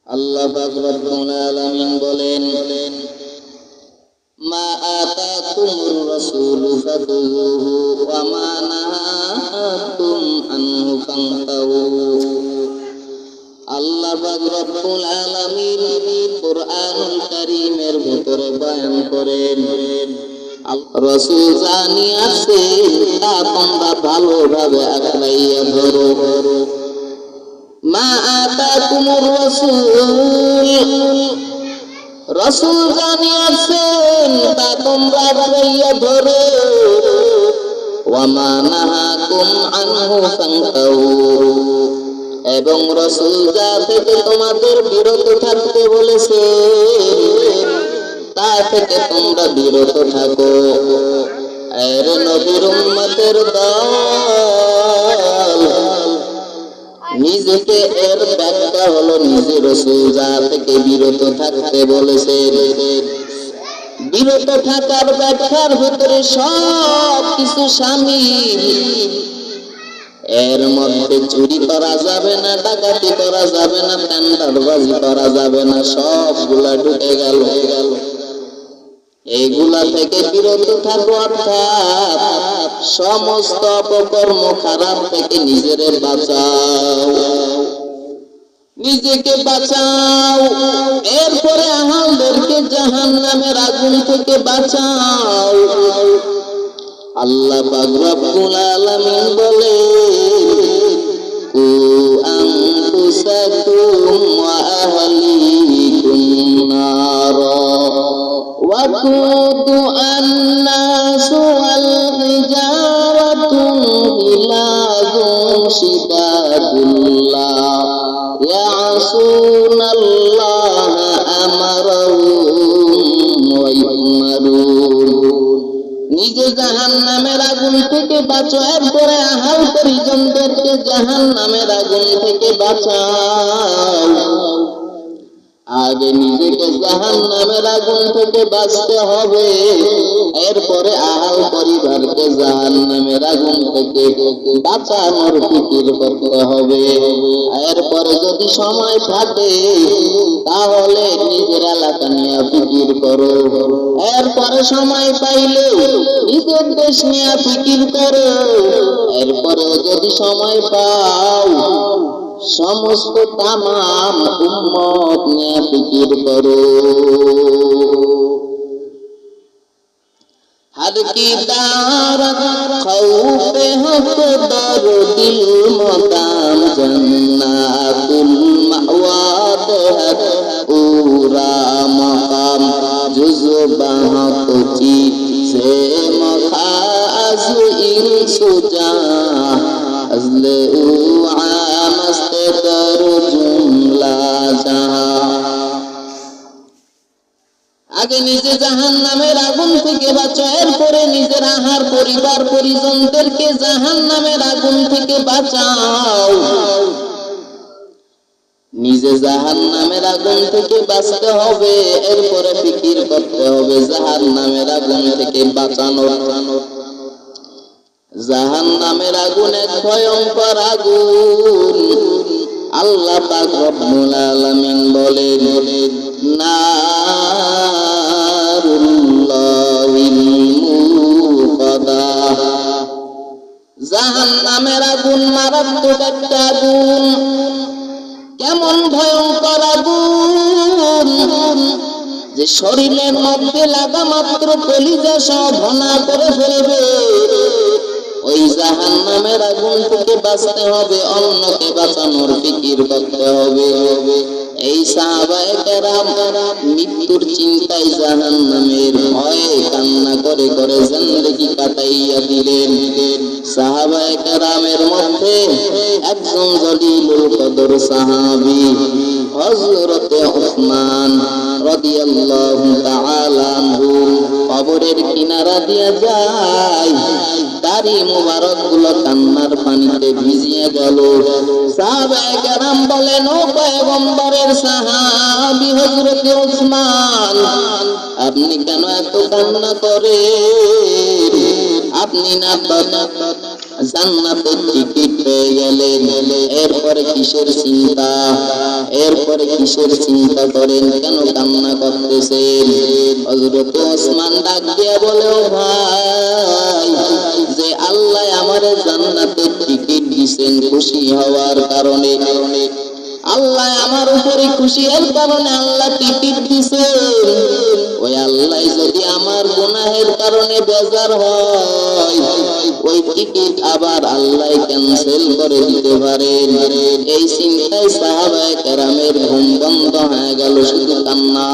আল্লাহ পাক রব্বুল আলামিন বলেন, মা আতাকুমুর রাসূলু ফাখুযুহু ওয়া মা নাহাকুম আনহু ফান্তাহু। আল্লাহ পাক রব্বুল আলামিন কুরআনুল কারীমের ভিতরে বয়ান করেন, রাসূল জানি আছে তা তোমরা ভালোভাবে আঁকড়াইয়া ধরো। মা আতাকুমুর রাসূল জানিয়েছেন তা তোমরা আঁকড়াইয়া ধরো। ওয়া মা নাহাকুম আনহু ফান্তাহু, এবং রাসূল যা থেকে তোমাদের বিরত থাকতে বলেছে তা থেকে তোমরা বিরত থাকো। এর নবীর উম্মতের দল, নিজেকে এর ব্যাখ্যা হলো নিজে রাসূল যা থেকে বিরত থাকতে বলেছে। বিরত থাকার ব্যাখ্যার ভিতরে সব কিছু শামিল। এর মধ্যে চুরি করা যাবে না, ডাকাতি করা যাবে না, টেন্ডারবাজি করা যাবে না, সবগুলা ঢুকে গেল। এইগুলা থেকে বিরত থাকো, অর্থাৎ সমস্ত অপকর্ম খারাপ থেকে নিজেরে বাঁচাও, নিজেকে বাঁচাও। এরপরে আহলদেরকে জাহান্নামের আগুন থেকে বাঁচাও। আল্লাহ পাক রব্বুল আলামিন বলে, কু আনফুসাকুম ওয়া আহলিকুম নারা ওয়াকুদু আন-নাসু ওয়াল হিজারাতু গিলাযুন শিদাদুল্লাহ ইয়াসুনাল্লাহা আমারাহুম ওয়া ইউমারুন। নিজে জাহান্নামের আগুন থেকে বাঁচো, এরপরে আহাল পরিজনদেরকে জাহান্নামের আগুন থেকে বাঁচাও। আগে নিজেকে জাহান্নামের আগুন থেকে বাঁচতে হবে, এরপরে আহাল পরিবারকে জাহান্নামের আগুন থেকে বাঁচানোর ফিকির করতে হবে। এরপরে যদি সময় থাকে তাহলে নিজের এলাকা নিয়ে ফিকির করো। এরপরে সময় পাইলে নিজের দেশ নিয়ে ফিকির করো। এরপরেও যদি সময় পাও সমস্ত তামাম উম্মত নিয়ে ফিকির করো। हर की दारत खौफे हक दर दिल मकाम जन्नातुल मअवाद हक पूरा मकाम जुज़्बा हक ची से मखाज इंसुजा अज़ले उआमस्त कर जुमला जहां। আগে নিজে জাহান্নামের আগুন থেকে বাঁচো, এরপরে নিজের আহার পরিবার পরিজনদেরকে জাহান্নামের আগুন থেকে বাঁচাও। নিজে জাহান্নামের আগুন থেকে বাঁচতে হবে, এরপরে ফিকির করতে হবে জাহান্নামের আগুন থেকে বাঁচানো। জাহান্নামের আগুন এক ভয়ঙ্কর আগুন। আল্লাহ পাক রব্বুল আলামিন বলেন, নারুল্লাহিল মুকাদা। জাহান্নামের আগুন মারাত্মক একটা আগুন। কেমন ভয়ঙ্কর আগুন যে শরীরের মধ্যে লাগা মাত্র কলিজা সহ ঘনা করে ফেলবে। ওই জাহান্নামের আগুন থেকে বাঁচতে হবে, অন্যকে বাঁচানোর ফিকির করতে হবে। এই সাহাবায়ে কেরাম মৃত্যুর চিন্তায় জাহান্নামের ভয়ে কান্না করে করে জিন্দেগি কাটাইয়া দিলেন। সাহাবায়ে কেরামের মধ্যে একজন জলিলুল কদর সাহাবী হযরতে উসমান রাদিয়াল্লাহু তাআলা আনহু কবরের কিনারা দিয়া যায়, দাড়ি মুবারক গুলো কান্নার পানিতে ভিজিয়ে গেল। সাহাবায়ে কেরাম বলেন, ও পয়গম্বরের সাহাবী হযরতে উসমান, আপনি কেন এত কান্না করেন? আপনি না জান্নাতের টিকিট পেয়ে গেলেন, এরপরে কিসের চিন্তা? এরপরে কিসের চিন্তা করেন? কেন কান্না করতেছেন? হযরত ওসমান ডাক দিয়া বলে, ও ভাই, যে আল্লাহ আমারে জান্নাতের টিকিট দিয়েছেন খুশি হওয়ার কারণে, আল্লাহ আমার উপরে খুশি এর কারণে আল্লাহ টিকিট দিয়েছেন, ওই আল্লাহ যদি আমার গুনাহের কারণে বেজার হয়, ওই টিকিট আবার আল্লাহ ক্যান্সেল করে দিতে পারেন। এই চিন্তায় সাহাবায়ে কেরামের ঘুম বন্ধ হয়ে গেল, শুধু কান্না।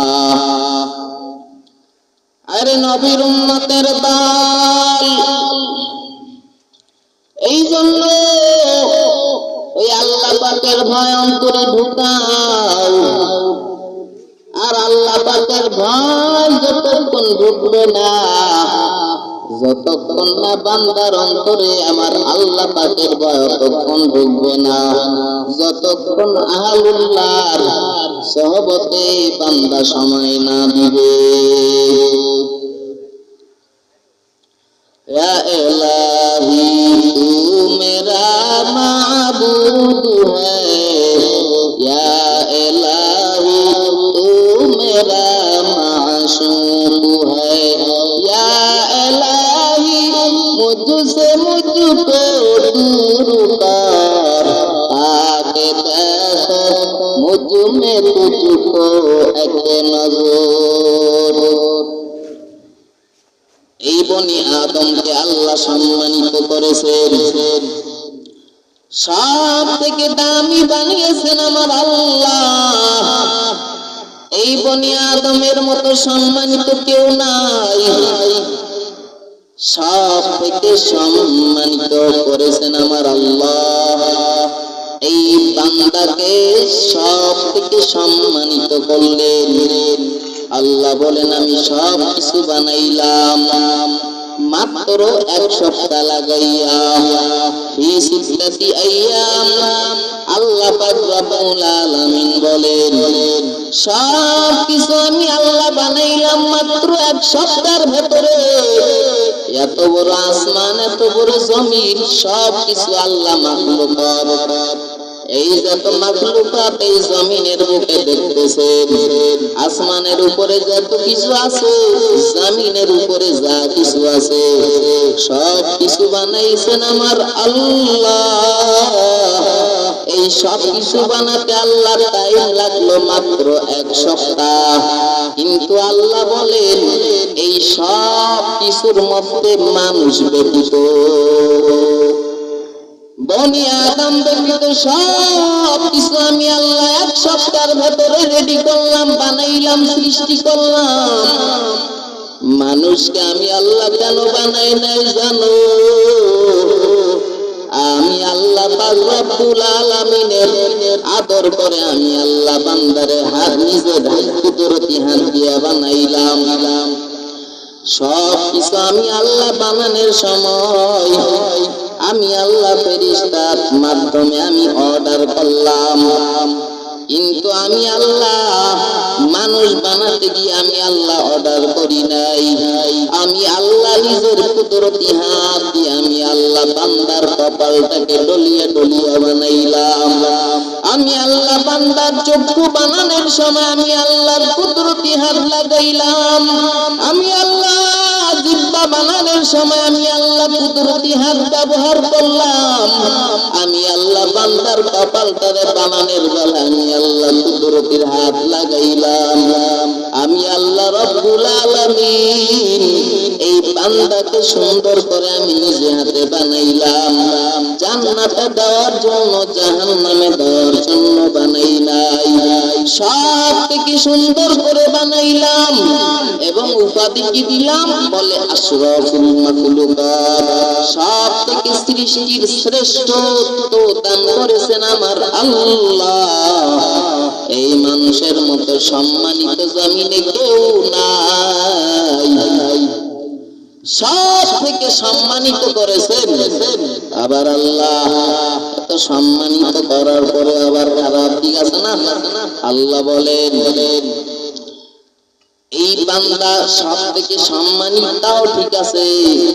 আরে নবীর উম্মতের দল, এই জন্য ওই আল্লাহ পাকের ভয় অন্তরে ঢুকাও। আর আল্লাহ পাকের ভয় যতক্ষণ ঢুকবে না, যতক্ষণ না বান্দার অন্তরে আমার আল্লাহ পাকের ভয় ততক্ষণ ঢুকবে না, যতক্ষণ আহলুল্লাহর সহবতে বান্দা সময় না দিবে। या इलाही तू मेरा माबूद है, या इलाही तू मेरा माशूक है, या इलाही मुझसे मुझको दूर कर, आके देखो मुझ में तुझको एक नजर। এই বনি আদমকে আল্লাহ সম্মানিত করেছেন, সব থেকে দামি বানিয়েছেন আমার আল্লাহ। এই বনি আদমের মতো সম্মানিত কেউ নাই, সব থেকে সম্মানিত করেছেন আমার আল্লাহ। এই বান্দাকে সব থেকে সম্মানিত করলেন। আল্লাহ বলেন, আমি সব কিছু বানাইলাম মাত্র এক সপ্তাহ লাগাইয়া, ফি সিত্তাতি আইয়াম। আল্লাহ পাক রব্বুল আলামিন বলেন, সব কিছু আমি আল্লাহ বানাইলাম মাত্র এক সপ্তাহের ভেতরে। এত বড় আসমান, এত বড় জমিন, সব কিছু আল্লাহ মাখলুকাত, এই যত মাখলুকাত এই জমিনের বুকে দেখতেছেন, আসমানের উপরে যত কিছু আছে, জমিনের উপরে যা কিছু আছে, সব কিছু বানাইছেন আমার আল্লাহ। এই সব কিছু বানাতে আল্লাহর টাইম লাগলো মাত্র এক সপ্তাহ। কিন্তু আল্লাহ বলেন, এই সব কিছুর মধ্যে মানুষ ব্যতীত, বনি আদম ব্যতীত সব কিছু আমি আল্লাহ এক সপ্তাহের ভেতরে রেডি করলাম, বানাইলাম, সৃষ্টি করলাম। মানুষকে আমি আল্লাহ কেন বানাই নাই জানো? আমি আল্লাহ পাক রব্বুল আলামিনের আদর করে আমি আল্লাহ বান্দারে হাত নিজের কুদরতি হাত দিয়ে বানাইলাম। সব কিছু আমি আল্লাহ বানানোর সময় আমি আল্লাহ ফেরেশতার মাধ্যমে আমি অর্ডার করলাম, কিন্তু আমি আল্লাহ মানুষ বানাতে গিয়ে আমি আল্লাহ অর্ডার করি নাই। আমি আল্লাহ নিজের কুদরতি হাত দিয়ে আমি আল্লাহ বান্দার কপালটাকে ডলিয়ে ডলিয়ে বানাইলাম। আমি আল্লাহ বান্দার চক্ষু বানানোর সময় আমি আল্লাহর কুদরতি হাত লাগাইলাম। আমি আল্লাহ জিহ্বা বানানোর সময় আমি আল্লাহ কুদরতি হাত ব্যবহার করলাম। আমি আল্লাহ বান্দার কপালটারে বানানোর বেলা আমি আল্লাহ কুদরতির হাত লাগাইলাম। আমি আল্লাহ রব্বুল আলামিন এই বান্দাকে সুন্দর করে আমি নিজে হাতে বানাইলাম। জান্নাতে দেওয়ার জন্য, জাহান্নামে দেওয়ার জন্য বানাই নাই। সব থেকে সুন্দর করে বানাইলাম এবং উপাধি কি দিলাম? বলে আশরাফুল মাখলুকাত। সব থেকে সৃষ্টির শ্রেষ্ঠত্ব দান করেছেন আমার আল্লাহ। এই মানুষের মতো সম্মানিত জমিনে কেউ নাই। সব থেকে সম্মানিত করেছেন আবার আল্লাহ। এত সম্মানিত করার পরে আবার খারাপ দিক আছে না? আল্লাহ বলেন, এই বান্দা সব থেকে সম্মানী, তাও ঠিক আছে,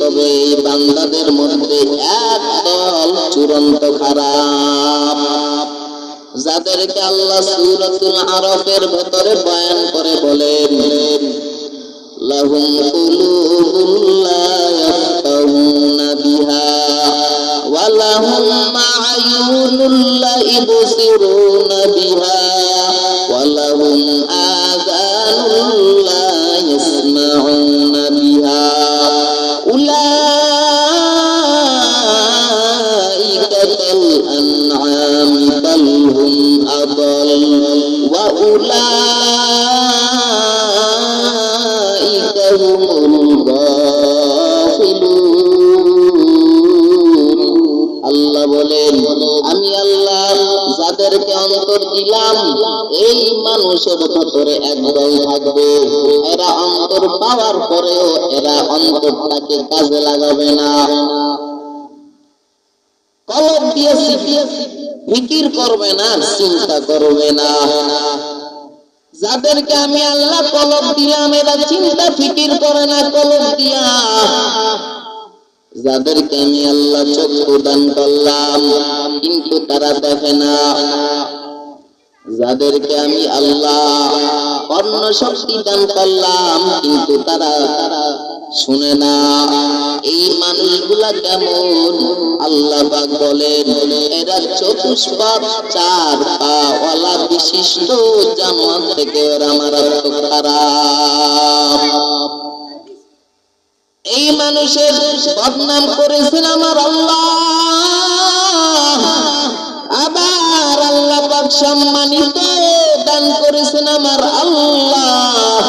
তবে এই বান্দাদের মধ্যে একদল চূড়ান্ত খারাপ, যাদেরকে আল্লাহ সূরাতুল আরাফের ভেতরে বয়ান করে বলেন, লাহুম কুলুবুন লা ইয়াফকাহুনা বিহা ওয়া লাহুম আ'য়ুনুন লা ইবসিরুনা বিহা ওয়া লাহুম আযানুন লা ইয়াসমাউনা বিহা উলাইকা কাল আন'আমি বাল হুম আদাল ওয়া উলাইকা হুমুল গাফিলুন। আল্লাহ বলেন, আমি আল্লাহ যাদেরকে অন্তর দিলাম, এই মানুষের ভেতরে একদল থাকবে, এরা অন্তর পাওয়ার পরেও এরা অন্তরটাকে কাজে লাগাবে না, কলব দিয়ে ফিকির করবে না, চিন্তা করবে না। যাদেরকে আমি আল্লাহ কলব দিলাম, এরা চিন্তা ফিকির করে না কলব দিয়া। যাদেরকে আমি আল্লাহ চক্ষু দান করলাম, কিন্তু তারা দেখে না। যাদেরকে আমি আল্লাহ কর্ণ শক্তি দান করলাম, কিন্তু তারা শুনে না। এই মানুষগুলা কেমন? আল্লাহ পাক বলেন, এরা চতুষ্পদ চার পা ওয়ালা বিশিষ্ট জানোয়ার থেকে ওরা মারাত্মক খারাপ। এই মানুষের বদনাম করেছেন আমার আল্লাহ, আবার আল্লাহ পাক সম্মানিত দান করেছেন আমার আল্লাহ।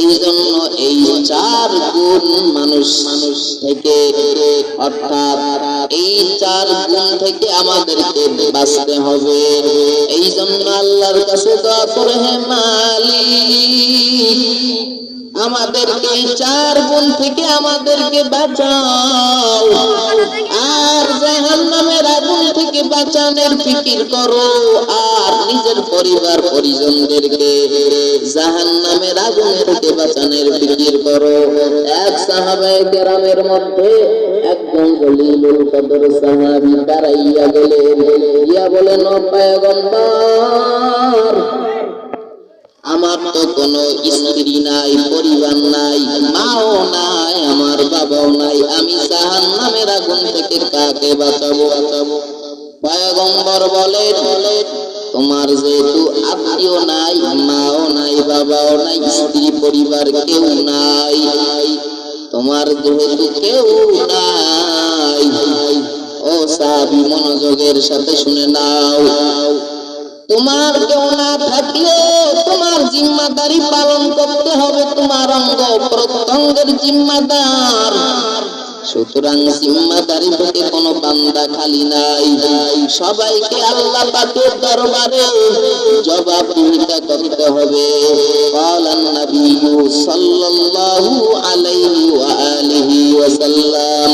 এই জন্য এই চার গুণ মানুষ থেকে, অর্থাৎ এই চার গুণ থেকে আমাদেরকে বাঁচতে হবে। এই জন্য আল্লাহর কাছে দোয়া করে, হে মালিক, আমাদেরকে চার গুণ থেকে আমাদেরকে বাঁচাও, আর জাহান্নামের আগুন থেকে বাঁচানোর ফিকির করো, আর নিজের পরিবার পরিজনদেরকে জাহান্নামের আগুন থেকে বাঁচানোর ফিকির করো। এক সাহাবায়ে কেরামের মধ্যে একজন জলিলুল কদর সাহাবী দাঁড়াইয়া গেলেন, গিয়া বলেন, ও পয়গম্বর, আমার তো কোনো স্ত্রী নাই, পরিবার নাই, মাও নাই, আমার বাবাও নাই, আমি জাহান্নামের আগুন থেকে কাকে বাঁচাবো? পয়গম্বর বলেন, তোমার যেহেতু আত্মীয় নাই, মাও নাই, বাবাও নাই, স্ত্রী পরিবার কেউ নাই, তোমার যেহেতু কেউ নাই, ও সাহাবী মনোযোগের সাথে শুনে নাও, তোমার কেউ না থাকলে তোমার জিম্মাদারি পালন করতে হবে, তোমার অঙ্গ প্রত্যঙ্গের জিম্মাদার। সুতরাং জিম্মাদারি থেকে কোনো বান্দা খালি নাই, সবাইকে আল্লাহ পাকের দরবারে জবাবদিহিতা করতে হবে। ক্বালান নাবিয়্যু সাল্লাল্লাহু আলাইহি ওয়া আলিহি ওয়া সাল্লাম,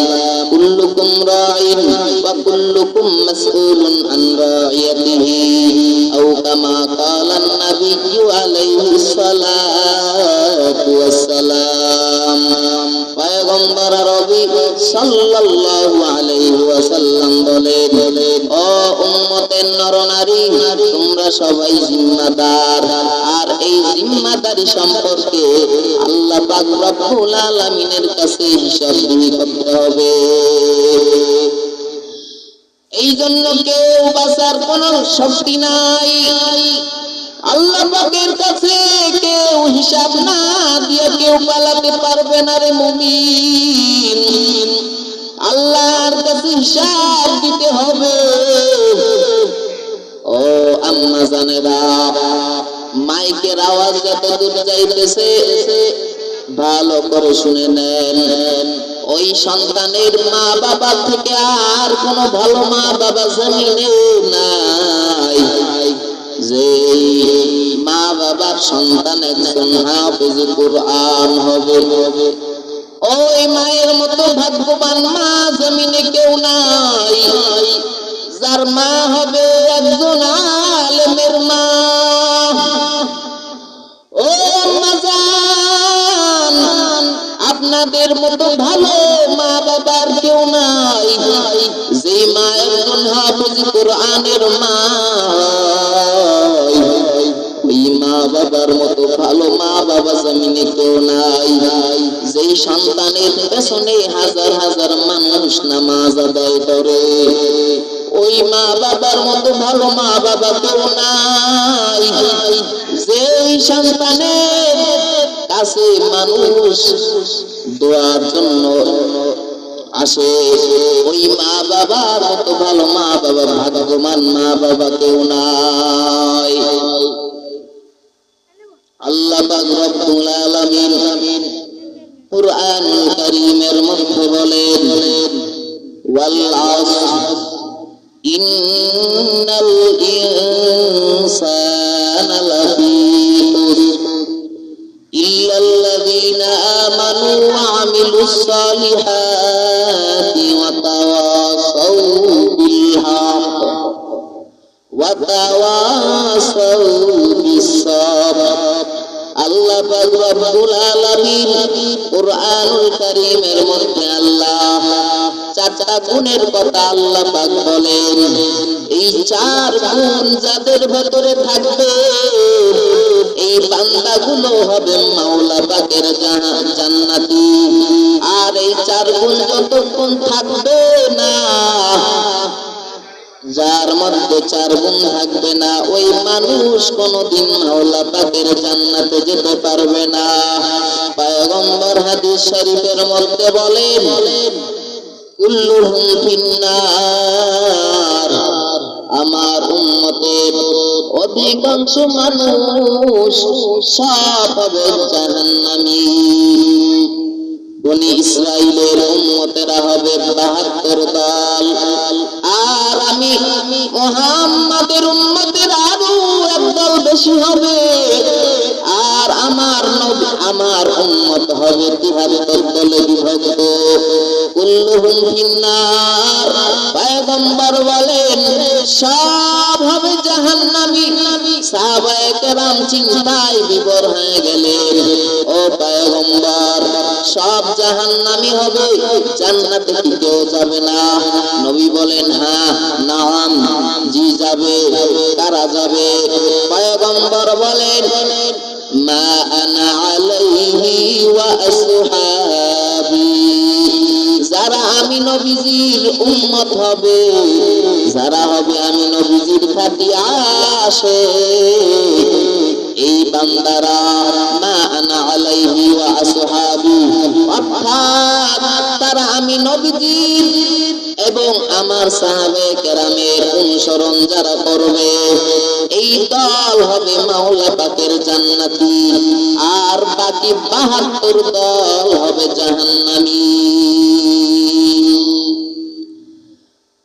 কুল্লুকুম রাঈন ওয়া কুল্লুকুম মাসউলুন আন রাইয়াতিহি, আও কামা ক্বালান নাবিয়্যু আলাইহিস সালাতু ওয়াস সালাম। পয়গম্বর আরবি সাল্লাল্লাহু আলাইহি ওয়াসাল্লাম বলেন, ও উম্মতের নরনারী, তোমরা সবাই জিম্মাদার, আর এই জিম্মাদারি সম্পর্কে আল্লাহ পাক রব্বুল আলামিনের কাছে হিসাব করতে হবে। এই জন্য কেউ বাঁচার কোনো শক্তি নাই, আল্লাহ পাকের কাছে কেউ হিসাব না দিয়ে কেউ পালাতে পারবে না রে মুমিন। আল্লাহর কাছে হিসাব দিতে হবে। ও আম্মা জানেরা, মাইকের আওয়াজ যত দূর যাইতেছে ভালো করে শুনে নেন। ওই সন্তানের মা বাবা থেকে আর কোনো ভালো মা বাবা জমিনে নাই, যে মা বাবার সন্তান একজন হাফেজ কুরআন হবে। ওই মায়ের মতো ভাগ্যবান মা জমিনে কেউ নাই, যার মা হবে একজন আলেমের মা। ও আম্মা আপনাদের মতো ভালো মা বাবার কেউ নাই, যে মা একজন হাফেজ কোরআনের মা, ওই মা বাবার মতো ভালো মা বাবা জমিনে কেউ নাই। যেই সন্তানের পেছনে হাজার হাজার মানুষ নামাজ আদায় করে, ওই মা বাবার মতো ভালো মা বাবা কেউ নাই। যেই সন্তানের কাছে মানুষ দোয়ার জন্য আসে, ওই মা বাবার মতো ভালো মা বাবা, ভাগ্যবান মা বাবা কেউ নাই। আল্লাহ পাক রব্বুল আলামিন কুরআনুল কারীমের মধ্যে বলেন, ওয়াল আসর ইন্নাল ইনসানা লাফী খুসর ইল্লাল্লাযীনা আমানু ওয়া আমিলুস সালিহাতি ওয়া তাওয়াসাউ বিল হক ওয়া তাওয়াসাউ বিস সাবর। আল্লাহ পাক রব্বুল আলামিন কুরআনুল কারীমের মধ্যে আল্লাহ চারটা গুণের কথা আল্লাহ পাক বলেন। এই চার গুণ যাদের ভেতরে থাকবে, এই বান্দাগুলো হবে মাওলা পাকের জান্নাতি। আর এই চার গুণ যতক্ষণ থাকবে না, যার মধ্যে চার গুণ থাকবে না, ওই মানুষ কোনদিন মাওলা পাকের জান্নাতে যেতে পারবে না। পয়গম্বর হাদিস শরীফের মধ্যে বলেন, কুল্লুহুম ফিন্নার, আমার উম্মতের অধিকাংশ মানুষ সব হবে জাহান্নামী। বনি ইসরাইলের উম্মতেরা হবে ৭২ দল, আর আমি মুহাম্মাদের উম্মতের আরো একদল বেশি হবে, আর আমার নবী আমার উম্মত হবে ৭৩ দলে বিভক্ত। কুল্লুহুম ফিন্নার, পয়গম্বর বলেন সব হবে জাহান্নামী। সাহাবায়ে কেরাম চিন্তায় বিভোর হয়ে গেলেন, ও পয়গম্বর সব জাহান্নামী হবে, জান্নাতে কি কেউ যাবে না? নবী বলেন, হ্যাঁ, নাম, জি যাবে। কারা যাবে? পয়গম্বর বলেন, মা আনা আলাইহি ওয়া আসহাবি, যারা আমি নবীজির উম্মত হবে, যারা হবে আমি নবীজির খাঁটি আশিক, এই বান্দারা মা আনা আলাইহি ওয়া আসহাবি, অর্থাৎ তারা আমি নবীজির এবং আমার সাহাবায়ে কেরামের অনুসরণ যারা করবে, এই দল হবে মাওলা পাকের জান্নাতি। আর বাকি ৭২ দল হবে জাহান্নামী।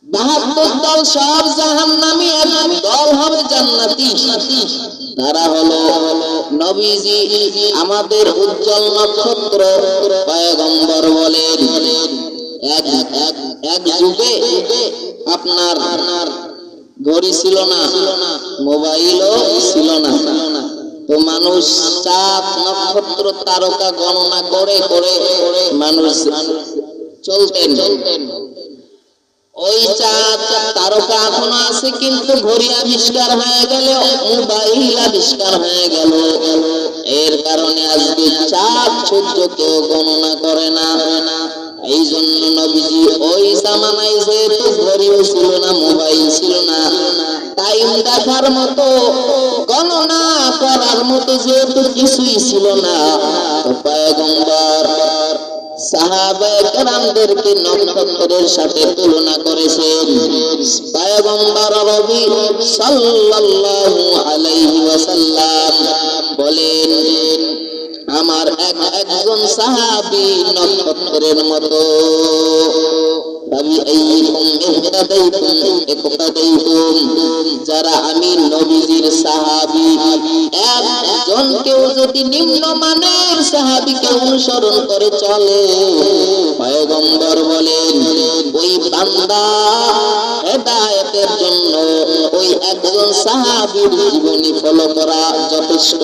৭২ দল সব জাহান্নামী, এক দল হবে জান্নাতি। তারা হলো নবীজি আমাদের উজ্জ্বল নক্ষত্র। পয়গম্বর বলেন, এক যুগে আপনার ঘড়ি ছিল না, মোবাইলও ছিল না, তো মানুষ চাঁদ নক্ষত্র তারকা গণনা করে করে মানুষ চলতেন। ওই চাঁদ তারকা এখনো আছে, কিন্তু ঘড়ি আবিষ্কার হয়ে গেল, মোবাইল আবিষ্কার হয়ে গেল। এর কারণে আজকে চাঁদ সূর্য কেউ গণনা করে না। এই জন্য নবীজি ওই জামানায় যেহেতু ঘড়িও ছিল না, মোবাইল ছিল না, টাইম দেখার মতো, গণনা করার মতো যেহেতু কিছুই ছিল না, পয়গম্বর সাহাবায়ে কেরামদেরকে নক্ষত্রের সাথে তুলনা করেছেন। পয়গম্বর নবী সাল্লাল্লাহু আলাইহি ওয়াসাল্লাম বলেন, আমার একজন সাহাবী নক্ষত্রের মতো। যারা আমি নবীজির সাহাবী, একজন কেউ যদি নিম্নমানের সাহাবীকে অনুসরণ করে চলে, পয়গম্বর বলেন ওই বান্দা হেদায়েতের জন্য ওই একজন সাহাবীর জীবনী ফলো করা যথেষ্ট।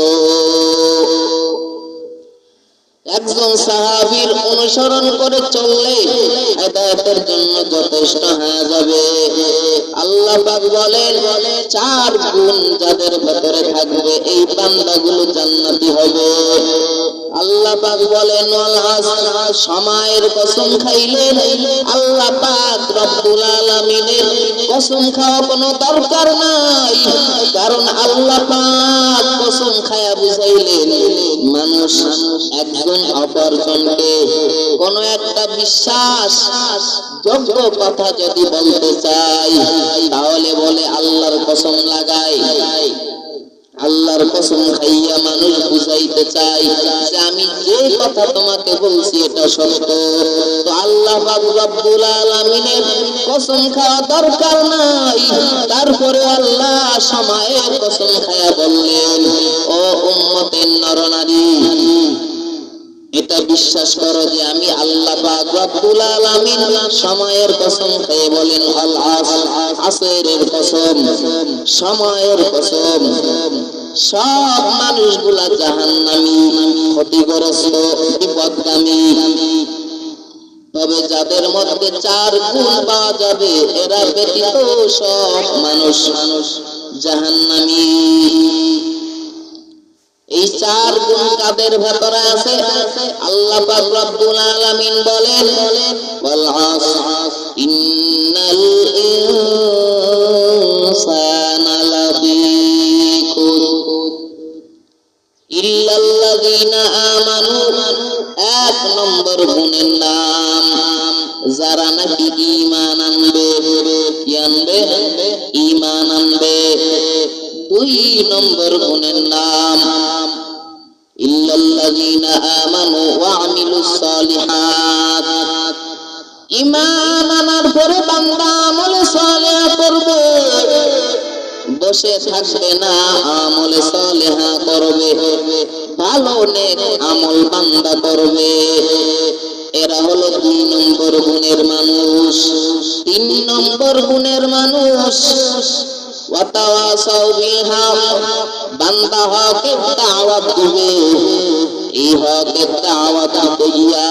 একজন সাহাবীর অনুসরণ করে চললে হেদায়েতের জন্য যথেষ্ট হয়ে যাবে। আল্লাহ পাক বলেন, চার গুণ যাদের ভেতরে থাকবে এই বান্দাগুলো জান্নাতি হবে। আল্লাহ পাক বলেন, ওয়াল আসর, সময়ের কসম খাইলেন। আল্লাহ পাক রব্বুল আলামিনের কসম খাওয়া কোনো দরকার নাই, কারণ আল্লাহ পাক কসম খায়া বুঝাইলেন মানুষ একজন অপরজনকে কোন একটা বিশ্বাস যোগ্য কথা যদি বলতে চাই তাহলে বলে আল্লাহর কসম লাগাই। আল্লাহর কসম খাইয়া মানুষ বুঝাইতে চাই যে আমি যে কথা তোমাকে বলছি এটা সত্য। তো আল্লাহ পাক রব্বুল আলামিনের কসম খাওয়া দরকার নাই, তারপরে আল্লাহ সময়ের কসম খায়া বললেন, ও উম্মতের নরনারী, এটা বিশ্বাস করো যে আমি আল্লাহ পাক রব্বুল আলামিন সময়ের কসম খেয়ে বলেন, আল আসর, আসরের কসম, সময়ের কসম, সব মানুষগুলা জাহান্নামী, ক্ষতিগ্রস্ত, বিপদগামী। তবে যাদের মধ্যে চার গুণ পাওয়া যাবে এরা ব্যতীত সব মানুষ জাহান্নামী। এই চার গুণ কাদের ভেতরে আছে? আল্লাহ পাক রব্বুল আলামিন বলেন, ওয়াল আসর ইন্নাল ইনসানা লাফী খুসর ইল্লাল্লাযীনা আমানু। এক নম্বর গুণের নাম যারা নাকি ঈমান আনবে, কি আনবে? ঈমান আনবে। দুই নম্বর গুণের নাম ইল্লাল্লাযীনা আমানু ওয়া আমিলুস সালিহাত। ঈমান আনার পরে বান্দা আমলে সালেহ করবে, বসে থাকবে না, আমলে সালেহ করবে, ভালো নেক আমল বান্দা করবে। এরা হলো দুই নম্বর গুণের মানুষ। তিন নম্বর গুণের মানুষ ওয়াতাওয়াসাউ বিল হক, বান্দা হকে দাওয়াত দিবে। এই হকে দাওয়াত দিতে গিয়া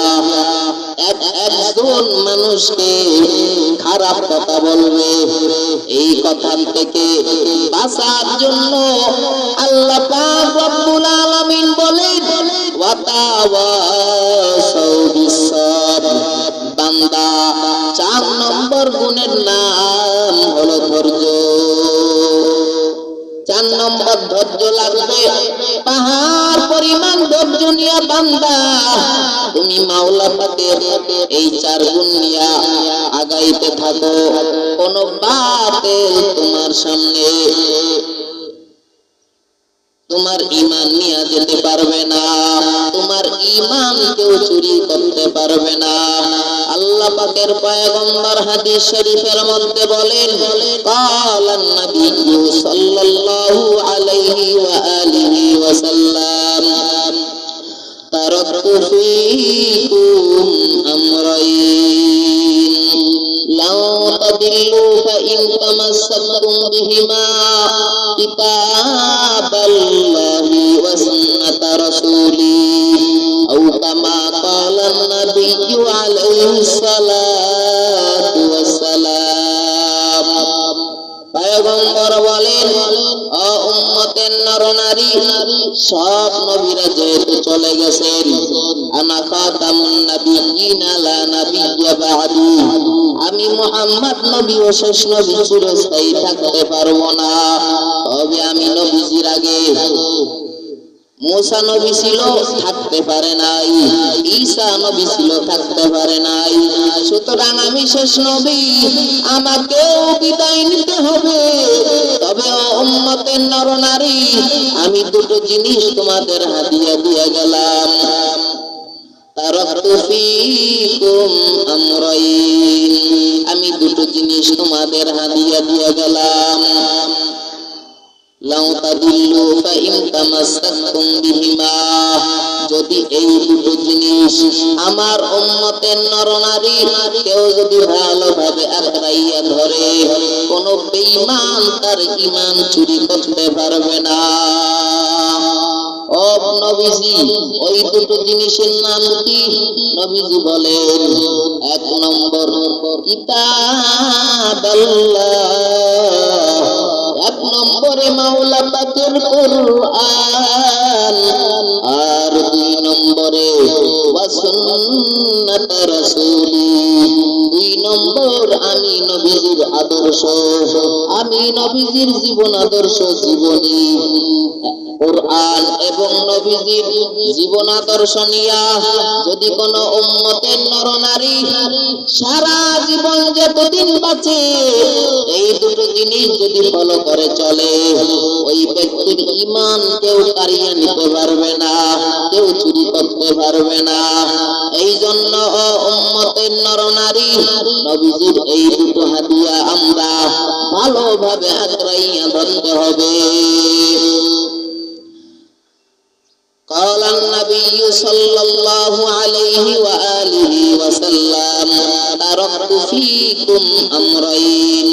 একজন মানুষকে খারাপ কথা বলবে, এই কথা থেকে বাঁচার জন্য আল্লাহ পাক রব্বুল আলামিন বলেন, ওয়াতাওয়াসাউ বিস সাবর। বান্দা চার নম্বর গুণের নাম হলো ধৈর্য। চার নম্বর ধৈর্য লাগবে, পাহাড় পরিমাণ ধৈর্য নিয়ে বান্দা তুমি মাওলা পাকের এই চার গুণ নিয়ে আগাইতে থাকো। কোন বাতিল তোমার সামনে তোমার ঈমান নিয়ে যেতে পারবে না, তোমার ঈমান কেউ চুরি করতে পারবে না। আল্লাহ পাকের পয়গম্বর হাদিস শরীফের মধ্যে বলেন, ক্বালান নবিয়্যু সাল্লাল্লাহু আলাইহি ওয়া আলিহি ওয়া সাল্লাম, তারাকতু ফীকুম আমরাইন লাউ তাদিল্লু ফাইন তামাসসাকতুম বিহিমা কিতাবাল্লাহি ওয়া সুন্নাতা রাসূলিহি আও কামা ক্বালান নাবিয়্যু আলাইহিস সালাতু ওয়াস সালাম। পয়গম্বর বলেন, ও উম্মতের নরনারী, সব নবীরা যেহেতু চলে গেছেন, আনা খাতামুন নাবিয়্যিনা লা নাবিয়্যা বা'দি, আমি মুহাম্মদ নবী ও শেষ নবী চিরস্থায়ী থাকতে পারবো না। তবে আমি নবীজির আগে মুসা নবী ছিল, থাকতে পারে নাই, ঈসা নবী ছিল, থাকতে পারে নাই। সুতরাং আমি শেষ নবী, আমাকেও বিদায় নিতে হবে। তবে উম্মতের নরনারী, আমি দুটো জিনিস তোমাদের হাদিয়া দিয়ে গেলাম। তারাকতু ফীকুম আমরাইন, আমি দুটো জিনিস তোমাদের হাদিয়া দিয়ে গেলাম। লাউ তাদিল্লু ফাইন তামাসসাকতুম বিহিমা, যদি এই দুটো জিনিস আমার উম্মতের নরনারী কেউ যদি ভালোভাবে আঁকড়াইয়া ধরে, কোন বেঈমান তার ঈমান চুরি করতে পারবে না। ও সব নবীজি ওই দুটো জিনিসের নাম কি? নবীজি বলেন, এক নম্বর কিতাবাল্লাহ, এক নম্বরে মাওলা পাকের কুরআন, আর দুই নম্বরে ওয়া সুন্নাত রাসূলি, দুই নম্বর আমি নবীজির আদর্শ, আমি নবীজির জীবন আদর্শ জীবনী। কুরআন এবং নবীজির জীবন আদর্শ নিয়া যদি কোন উম্মতের নরনারী সারা জীবন যতদিন বাঁচে এই দুটো জিনিস যদি ফলো করে চলে, ওই ব্যক্তির ঈমান কেউ কারিয়ে নিতে পারবে না, কেউ চুরি করতে পারবে না। এই জন্য উম্মতের নরনারী নবীজির এই দুটো হাদিয়া আমরা ভালোভাবে আঁকড়াইয়া ধরতে হবে। قال النبي صلى الله عليه وآله وسلم تركت فيكم أمرين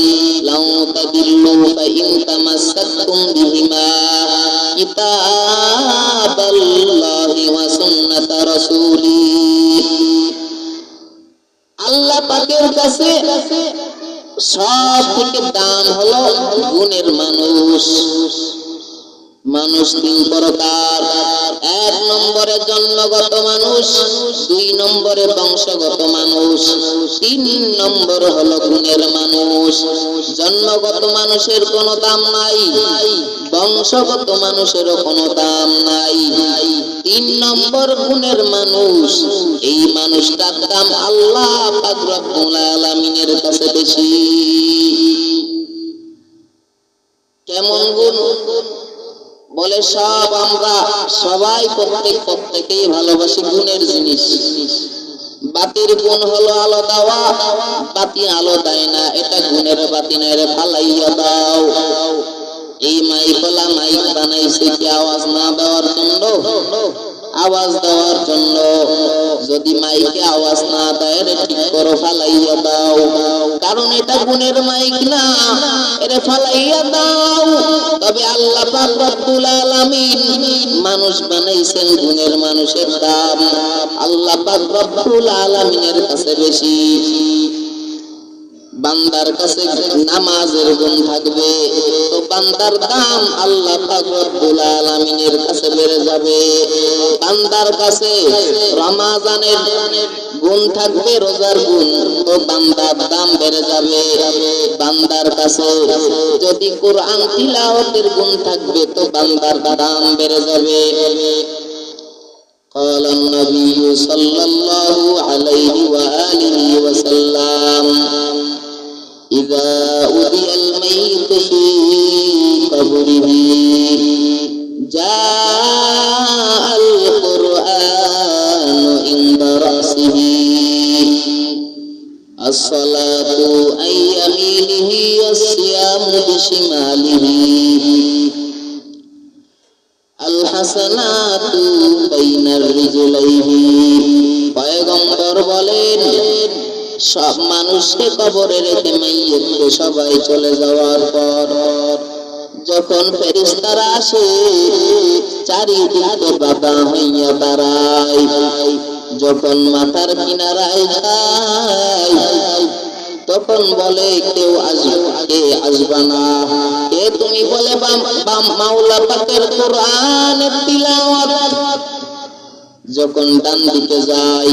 لو تضلوا فإن تمسكتم بهما كتاب الله وسنة رسوله। আল্লাহ পাকের কাছে সব থেকে দাম হলো গুণের মানুষ। মানুষ তিন প্রকার, এক নম্বরে জন্মগত মানুষ, দুই নম্বরে বংশগত মানুষ, তিন নম্বর হলো গুণের মানুষ। জন্মগত মানুষের কোনো দাম নাই, বংশগত মানুষেরও কোনো দাম নাই, তিন নম্বর গুণের মানুষ। এই মানুষটার দাম আল্লাহ পাক রব্বুল আলামিনের কাছে বেশি। কেমন গুণ? বলে সব আমরা সবাই প্রত্যেকেই ভালোবাসি গুণের জিনিস। বাতির গুণ হলো আলো দেওয়া, বাতি আলো দেয় না, এটা গুণের বাতি না, রে ফালাইয়া দাও। এই মাইকলা মাইক বানাইছে কি আওয়াজ না দেওয়ার জন্য? আওয়াজ দেওয়ার জন্য। যদি মাইকে আওয়াজ না দেয় রে ঠিক করো, ফালাইয়া দাও, কারণ এটা গুণের মাইক না, এরে ফালাইয়া দাও। তবে আল্লাহ পাক রব্বুল আলামিন মানুষ বানাইছেন, গুণের মানুষের দাম আল্লাহ পাক রব্বুল আলামিনের কাছে বেশি। বান্দার কাছে নামাজের গুণ থাকবে তো বান্দার দাম আল্লাহ পাক রব্বুল আলামিনের কাছে বেড়ে যাবে। বান্দার কাছে রমাজানের গুণ থাকবে, রোজার গুণ, তো বান্দার দাম বেড়ে যাবে। বান্দার কাছে যদি কোরআন তিলাওয়াতের গুণ থাকবে তো বান্দার দাম বেড়ে যাবে। قال النبي صلى الله عليه وآله وسلم إذا أُذِيَ الميت في قبره جاء القرآن عند رأسه الصلاة عن يمينه والصيام بشماله الحسنات بين الرجلين। পয়গম্বর বলেন, সব মানুষকে কবরে রেখে মাইয়িতকে সবাই চলে যাওয়ার পর যখন ফেরেশতারা আসে চারিদিকে বাধা হইয়া দাঁড়ায়, যখন মাথার কিনারায় যায় তখন বলে কেউ আসবা না। কে তুমি? বলে মাওলা পাকের কোরআনের তিলাওয়াত। যখন ডান দিকে যাই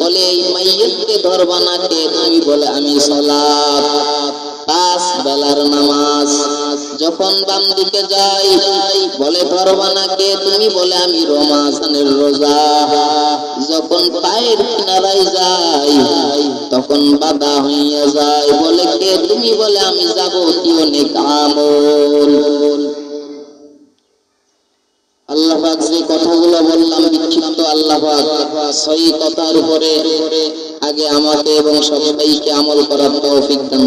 বলে এই মাইয়িতকে ধরবা না। কে তুমি? বলে আমি সালাত, 5 বেলার নামাজ। যখন বাম দিকে যাই বলে ধরবা না। কে তুমি? বলে আমি রমজানের রোজা। যখন পায়ের কিনারায় যাই তখন বাধা হইয়া যায়। বলে কে তুমি? বলে আমি যাবতীয় নেক আমল। আল্লাহ পাক যে কথাগুলো বললাম বিক্ষিপ্ত, আল্লাহ পাক সহি কথার উপরে আগে আমাকে এবং সবাইকে আমল করার তৌফিক দান।